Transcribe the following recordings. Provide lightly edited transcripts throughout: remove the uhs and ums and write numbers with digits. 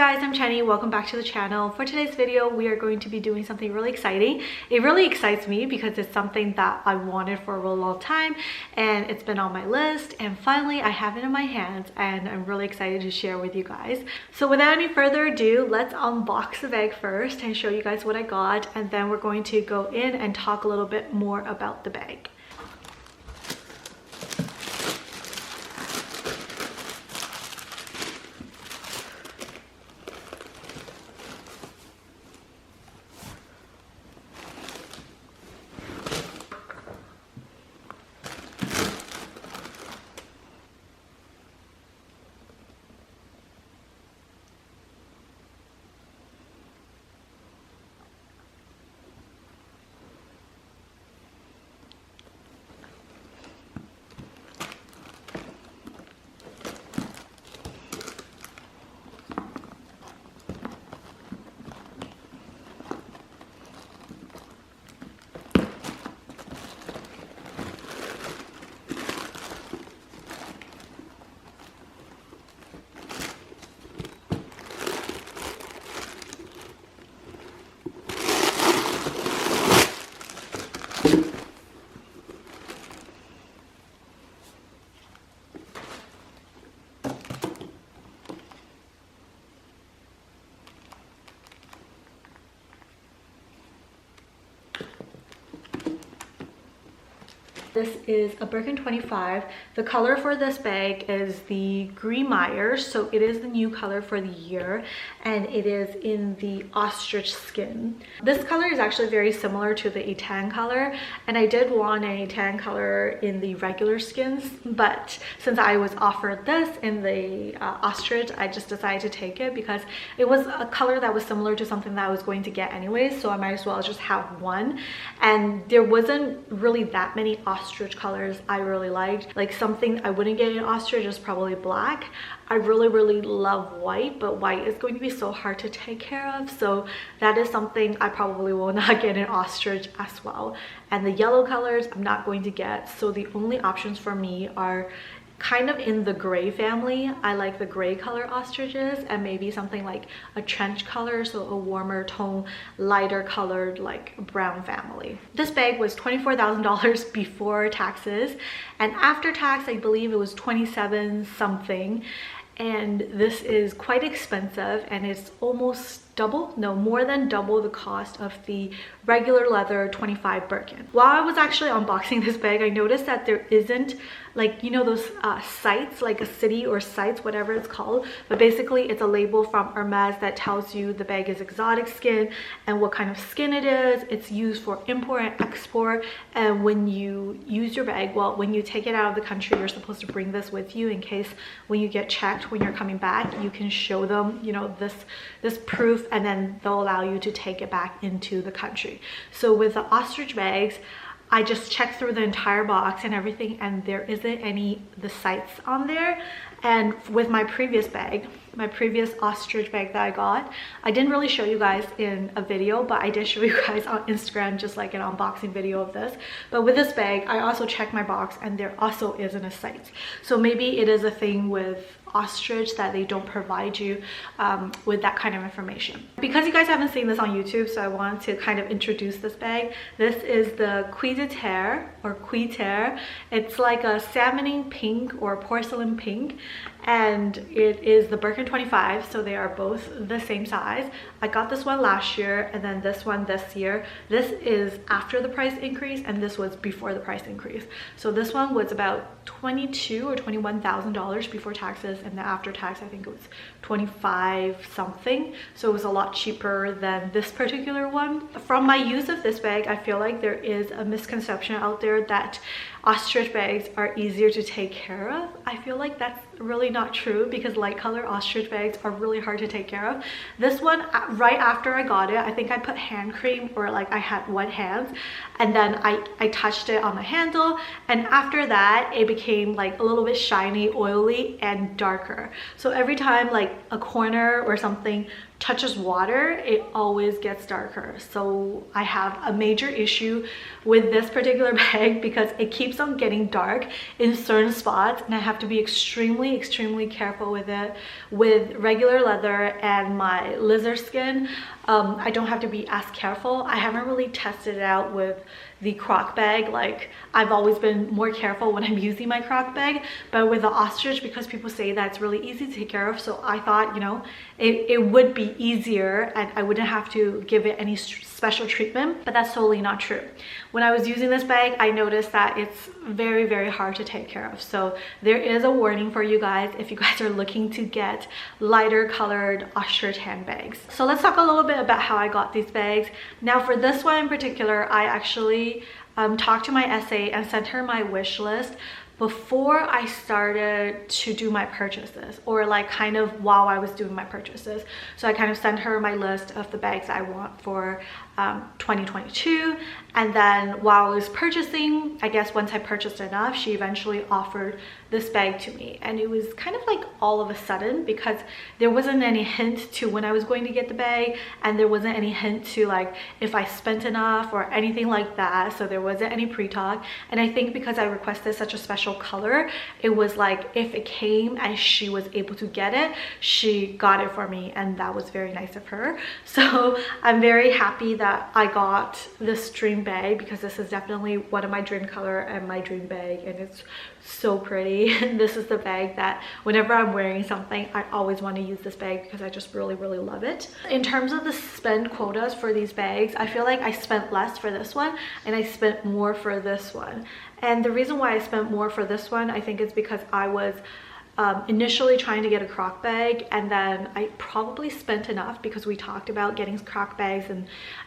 guys, I'm Chenny. Welcome back to the channel. For today's video, we are going to be doing something really exciting. It really excites me because it's something that I wanted for a really long time and it's been on my list, and finally I have it in my hands and I'm really excited to share with you guys. So without any further ado, let's unbox the bag first and show you guys what I got, and then we're going to go in and talk a little bit more about the bag. This is a BIRKIN 25. The color for this bag is the Green Myers, so it is the new color for the year, and it is in the ostrich skin. This color is actually very similar to the tan color, and I did want a tan color in the regular skins, but since I was offered this in the ostrich, I just decided to take it because it was a color that was similar to something that I was going to get anyways, so I might as well just have one. And there wasn't really that many ostrich colors I really liked. Like something I wouldn't get in ostrich is probably black. I really love white, but white is going to be so hard to take care of, so that is something I probably will not get in ostrich as well. And the yellow colors I'm not going to get, so the only options for me are kind of in the gray family. I like the gray color ostriches, and maybe something like a trench color, so a warmer tone, lighter colored like brown family. This bag was $24,000 before taxes, and after tax I believe it was 27 something, and this is quite expensive, and it's almost double, no, more than double the cost of the regular leather 25 Birkin. While I was actually unboxing this bag, I noticed that there isn't, like, you know, those sites, like a city or sites, whatever it's called, but basically it's a label from HERMES that tells you the bag is exotic skin and what kind of skin it is. It's used for import and export, and when you use your bag, well, when you take it out of the country, you're supposed to bring this with you in case when you get checked when you're coming back, you can show them, you know, this proof, and then they'll allow you to take it back into the country. So with the ostrich bags, I just checked through the entire box and everything, and there isn't any the sites on there. And with my previous bag, my previous ostrich bag that I got, I didn't really show you guys in a video, but I did show you guys on Instagram, just like an unboxing video of this. But with this bag, I also checked my box and there also isn't a site. So maybe it is a thing with ostrich that they don't provide you with that kind of information. Because you guys haven't seen this on YouTube, so I want to kind of introduce this bag. This is the Quotas or Quotas. It's like a salmon pink or porcelain pink, and it is the BIRKIN 25, so they are both the same size. I got this one last year and then this one this year. This is after the price increase and this was before the price increase. So this one was about $22,000 or $21,000 before taxes, and then after tax I think it was 25 something, so it was a lot cheaper than this particular one. From my use of this bag, I feel like there is a misconception out there that ostrich bags are easier to take care of. I feel like that's really not true, because light color ostrich bags are really hard to take care of. This one, right after I got it, I think I put hand cream, or like I had wet hands, and then I touched it on the handle, and after that it became like a little bit shiny, oily, and darker. So every time like a corner or something touches water, it always gets darker. So I have a major issue with this particular bag because it keeps keeps on getting dark in certain spots, and I have to be extremely careful with it. With regular leather and my lizard skin, I don't have to be as careful. I haven't really tested it out with the croc bag. Like, I've always been more careful when I'm using my croc bag, but with the ostrich, because people say that it's really easy to take care of, so I thought, you know, it would be easier and I wouldn't have to give it any special treatment, but that's totally not true. When I was using this bag, I noticed that it's very hard to take care of. So there is a warning for you guys if you guys are looking to get lighter colored ostrich handbags. So let's talk a little bit about how I got these bags. Now for this one in particular, I actually talked to my SA and sent her my wish list before I started to do my purchases, or like kind of while I was doing my purchases. So I kind of sent her my list of the bags I want for 2022, and then while I was purchasing, I guess once I purchased enough, she eventually offered this bag to me. And it was kind of like all of a sudden, because there wasn't any hint to when I was going to get the bag, and there wasn't any hint to like if I spent enough or anything like that. So there wasn't any pre-talk. And I think because I requested such a special color, it was like if it came and she was able to get it, she got it for me, and that was very nice of her. So I'm very happy that I got this dream bag, because this is definitely one of my dream color and my dream bag, and it's so pretty. This is the bag that whenever I'm wearing something, I always want to use this bag because I just really love it. In terms of the spend quotas for these bags, I feel like I spent less for this one and I spent more for this one. And the reason why I spent more for this one, I think, is because I was initially trying to get a croc bag, and then I probably spent enough because we talked about getting croc bags,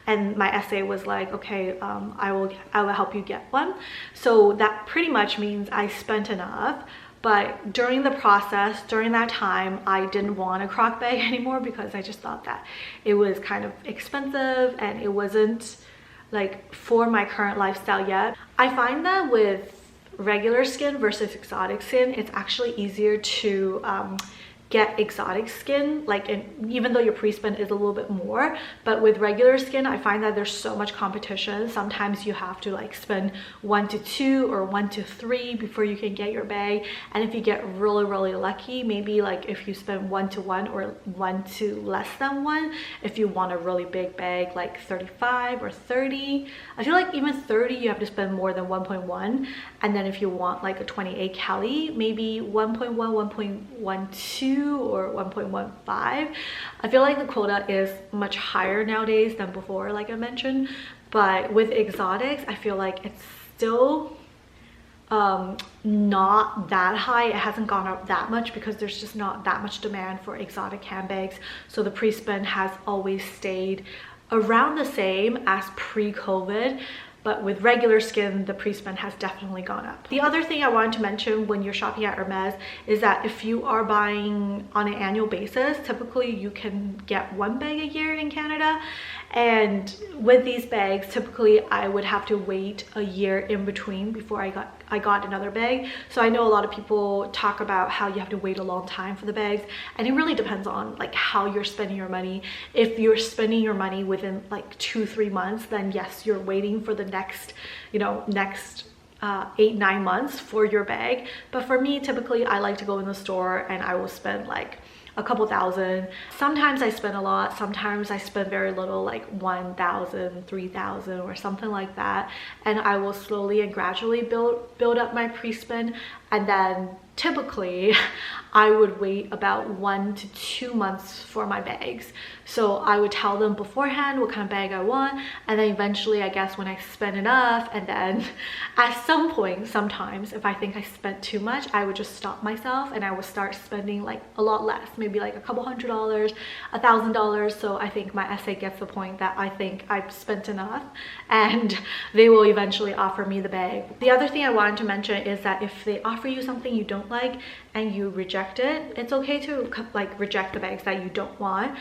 and my SA was like, okay, I will help you get one. So that pretty much means I spent enough. But during the process, during that time, I didn't want a croc bag anymore because I just thought that it was kind of expensive and it wasn't like for my current lifestyle yet. I find that with regular skin versus exotic skin, it's actually easier to get exotic skin, like, even though your pre-spend is a little bit more, but with regular skin, I find that there's so much competition. Sometimes you have to like spend 1 to 2 or 1 to 3 before you can get your bag. And if you get really lucky, maybe like if you spend 1 to 1 or 1 to less than 1, if you want a really big bag like 35 or 30, I feel like even 30 you have to spend more than 1.1. And then if you want like a 28 Cali, maybe 1.1, 1.12 or 1.15. I feel like the quota is much higher nowadays than before, like I mentioned. But with exotics, I feel like it's still not that high. It hasn't gone up that much because there's just not that much demand for exotic handbags. So the pre-spend has always stayed around the same as pre-COVID. But with regular skin, the pre-spend has definitely gone up. The other thing I wanted to mention when you're shopping at Hermes is that if you are buying on an annual basis, typically you can get 1 bag a year in Canada. And with these bags, typically I would have to wait a year in between before I got another bag. So I know a lot of people talk about how you have to wait a long time for the bags, and it really depends on like how you're spending your money. If you're spending your money within like 2-3 months, then yes, you're waiting for the next 8-9 months for your bag. But for me, typically I like to go in the store and I will spend like a couple thousand. Sometimes I spend a lot, sometimes I spend very little, like 1,000, 3,000 or something like that, and I will slowly and gradually build up my pre-spend. And then typically I would wait about 1 to 2 months for my bags. So I would tell them beforehand what kind of bag I want, and then eventually, I guess, when I spend enough, and then at some point, sometimes if I think I spent too much, I would just stop myself and I would start spending like a lot less, maybe like a couple $100, $1,000. So I think my SA gets the point that I think I've spent enough, and they will eventually offer me the bag. The other thing I wanted to mention is that if they offer you something you don't like and you reject it, it's okay to like reject the bags that you don't want.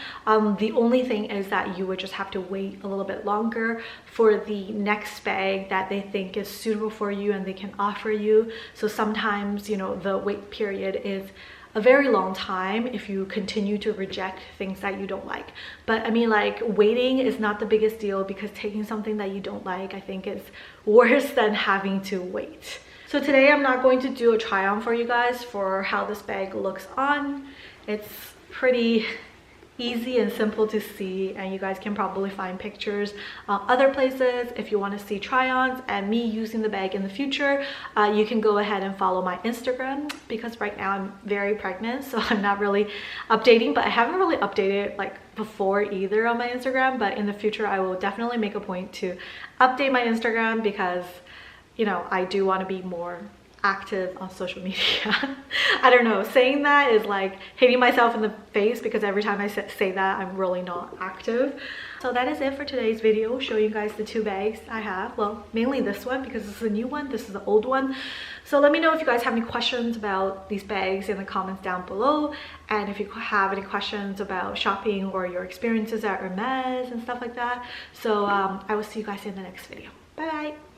The only thing is that you would just have to wait a little bit longer for the next bag that they think is suitable for you and they can offer you. So sometimes, you know, the wait period is a very long time if you continue to reject things that you don't like. But I mean, like, waiting is not the biggest deal, because taking something that you don't like, I think, is worse than having to wait. So today I'm not going to do a try on for you guys for how this bag looks on. It's pretty easy and simple to see, and you guys can probably find pictures other places. If you want to see try-ons and me using the bag in the future, you can go ahead and follow my Instagram, because right now I'm very pregnant, so I'm not really updating, but I haven't really updated like before either on my Instagram. But in the future I will definitely make a point to update my Instagram, because you know, I do want to be more active on social media. I don't know, saying that is like hitting myself in the face, because every time I say that, I'm really not active. So that is it for today's video, showing you guys the 2 bags I have. Well, mainly this one, because this is a new one, this is the old one. So let me know if you guys have any questions about these bags in the comments down below, and if you have any questions about shopping or your experiences at HERMES and stuff like that. So I will see you guys in the next video. Bye bye.